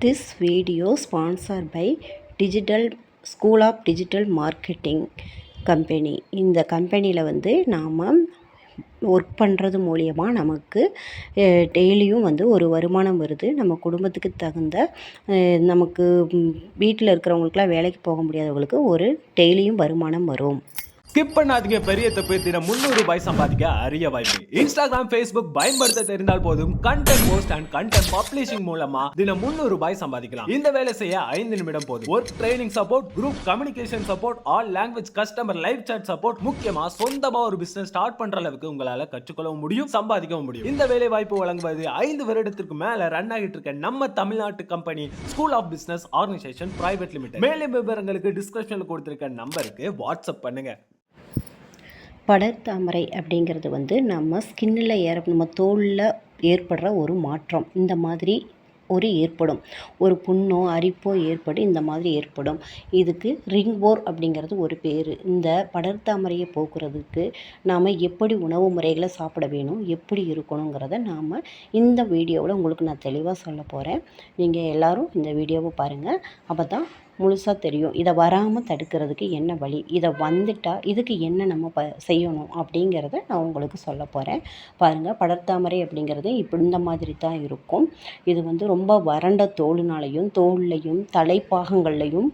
This video sponsored by Digital School of Digital Marketing company. இந்த கம்பெனியில் நாம் work பண்ணுறது மூலிமா நமக்கு டெய்லியும் ஒரு வருமானம் வருது. நம்ம குடும்பத்துக்கு தகுந்த நமக்கு வீட்டில் இருக்கிறவங்களுக்குலாம் வேலைக்கு போக முடியாதவங்களுக்கு ஒரு டெய்லியும் வருமானம் வரும். ஸ்கிப் பண்ணாதீங்க, பெரிய தப்பு. தினம் ₹300 சம்பாதிக்க அரிய வாய்ப்பு. இன்ஸ்டாகிராம், ஃபேஸ்புக் பயன்படுத்த தெரிந்தால் போதும். Content post and content publishing மூலமா தினம் ₹300 சம்பாதிக்கலாம். இந்த வேலை செய்ய 5 நிமிடம் போதும். Work training support, group communication support, all language customer live chat support, முக்கியமா சொந்தமா ஒரு பிசினஸ் ஸ்டார்ட் பண்ற அளவுக்கு உங்களால கற்றுக்கொள்ளவும் முடியும், சம்பாதிக்கவும் முடியும். இந்த வேலை வாய்ப்பு வழங்குவது 5 வருடத்திற்கு மேல ரன் ஆகிட்டு இருக்க நம்ம தமிழ்நாட்டு company school of business organisation private limited. மேலும் விவரங்களுக்கு டிஸ்கிரிப்ஷன்ல கொடுத்திருக்க நம்பருக்கு வாட்ஸ்அப் பண்ணுங்க. படர்தாமரை அப்படிங்கிறது நம்ம ஸ்கின்னில் நம்ம தோலில் ஏற்படுற ஒரு மாற்றம். இந்த மாதிரி ஏற்படும் ஒரு புண்ணோ அரிப்போ ஏற்படும். இந்த மாதிரி ஏற்படும். இதுக்கு ரிங்வோர் அப்படிங்கிறது ஒரு பேர். இந்த படர்தாமரையை போக்குறதுக்கு நாம் எப்படி உணவு முறைகளை சாப்பிட வேணும், எப்படி இருக்கணுங்கிறத நாம் இந்த வீடியோவில் உங்களுக்கு நான் தெளிவாக சொல்ல போகிறேன். நீங்கள் எல்லோரும் இந்த வீடியோவை பாருங்கள். அப்போ தான் முழுசாக தெரியும். இதை வராமல் தடுக்கிறதுக்கு என்ன வழி, இதை வந்துட்டால் இதுக்கு என்ன நம்ம செய்யணும் அப்படிங்கிறத நான் உங்களுக்கு சொல்ல போகிறேன். பாருங்கள், படர்தாமரை அப்படிங்கிறது இந்த மாதிரி தான் இருக்கும். இது ரொம்ப வறண்ட தோல்லையும் தலைப்பாகங்கள்லையும்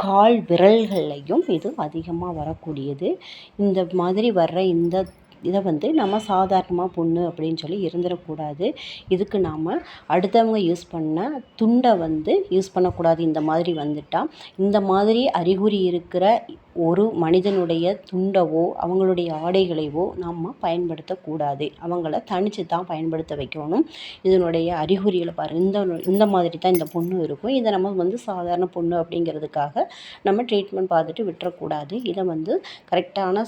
கால் விரல்கள்லையும் இது அதிகமாக வரக்கூடியது. இந்த மாதிரி வர்ற இதை நம்ம சாதாரணமாக புண்ணு அப்படின்னு சொல்லி இருந்துடக்கூடாது. இதுக்கு நாம் அடுத்தவங்க யூஸ் பண்ண துண்டை யூஸ் பண்ணக்கூடாது. இந்த மாதிரி வந்துட்டால் இந்த மாதிரி அறிகுறி இருக்கிற ஒரு மனிதனுடைய துண்டவோ அவங்களுடைய ஆடைகளைவோ நம்ம பயன்படுத்தக்கூடாது. அவங்கள தனித்து தான் பயன்படுத்த வைக்கணும். இதனுடைய அறிகுறிகளை பாருங்கள். இந்த மாதிரி தான் இந்த புண்ணு இருக்கும். இதை நம்ம சாதாரண புண்ணு அப்படிங்கிறதுக்காக நம்ம ட்ரீட்மெண்ட் பார்த்துட்டு விட்டுறக்கூடாது. இதை கரெக்டான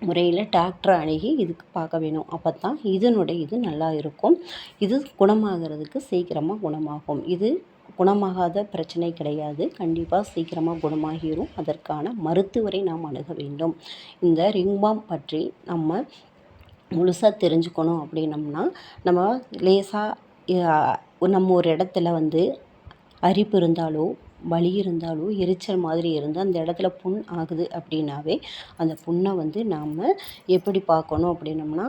முறையில் டாக்டரை அணுகி இதுக்கு பார்க்க வேணும். அப்போ தான் இது நல்லா இருக்கும். இது குணமாகிறதுக்கு சீக்கிரமாக குணமாகும். இது குணமாகாத பிரச்சனை கிடையாது. கண்டிப்பாக சீக்கிரமாக குணமாகிடும். அதற்கான மருத்துவரை நாம் அணுக வேண்டும். இந்த ரிங்பாம் பற்றி நம்ம முழுசாக தெரிஞ்சுக்கணும் அப்படின்னம்னா, நம்ம லேசாக நம்ம ஒரு இடத்துல அரிப்பு இருந்தாலோ வலி இருந்தாலோ எரிச்சல் மாதிரி இருந்தால் அந்த இடத்துல புண் ஆகுது அப்படின்னாவே அந்த புண்ணை நாம் எப்படி பார்க்கணும் அப்படின்னம்னா,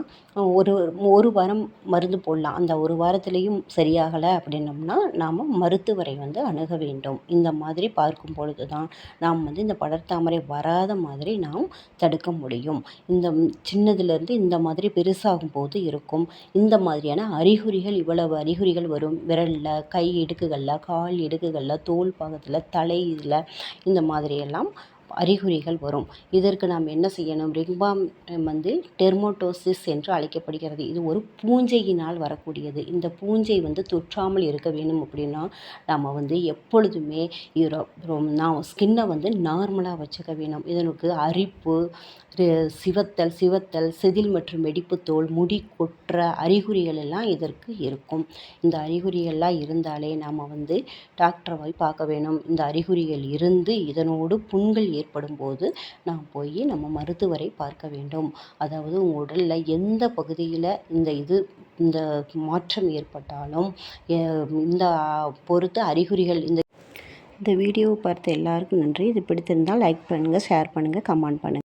ஒரு வாரம் மருந்து போடலாம். அந்த ஒரு வாரத்துலேயும் சரியாகலை அப்படின்னம்னா நாம் மருத்துவரை அணுக வேண்டும். இந்த மாதிரி பார்க்கும் பொழுது தான் நாம் இந்த படர்தாமரை வராத மாதிரி நாம் தடுக்க முடியும். இந்த சின்னதுலேருந்து இந்த மாதிரி பெருசாகும் போது இருக்கும் இந்த மாதிரியான அறிகுறிகள். இவ்வளவு அறிகுறிகள் வரும். விரலில், கை இடுக்குகளில், கால் இடுக்குகளில், தோல் பாகத்தில், தலை இதில் இந்த மாதிரியெல்லாம் அறிகுறிகள் வரும். இதற்கு நாம் என்ன செய்யணும்? ரிங்பாம் டெர்மோட்டோசிஸ் என்று அழைக்கப்படுகிறது. இது ஒரு பூஞ்சையினால் வரக்கூடியது. இந்த பூஞ்சை தொற்றாமல் இருக்க வேணும் அப்படின்னா நாம் எப்பொழுதுமே நாம் ஸ்கின்னை நார்மலாக வச்சுக்க வேணும். இதனுக்கு அரிப்பு, சிவத்தல், செதில் மற்றும் வெடிப்பு தோல், முடி கொட்டுற அறிகுறிகள் எல்லாம் இதற்கு இருக்கும். இந்த அறிகுறிகள்லாம் இருந்தாலே நாம் டாக்டரை போய் பார்க்க வேணும். இந்த அறிகுறிகள் இருந்து இதனோடு புண்கள் ஏற்படும் போது நாம் போய் நம்ம மருத்துவரை பார்க்க வேண்டும். அதாவது உங்கள் உடலில் எந்த பகுதியில் இந்த மாற்றம் ஏற்பட்டாலும் இந்த பொறுத்து அறிகுறிகள். இந்த வீடியோவை பார்த்த எல்லாருக்கும் நன்றி. இது பிடித்திருந்தால் லைக் பண்ணுங்கள், ஷேர் பண்ணுங்கள், கமெண்ட் பண்ணுங்கள்.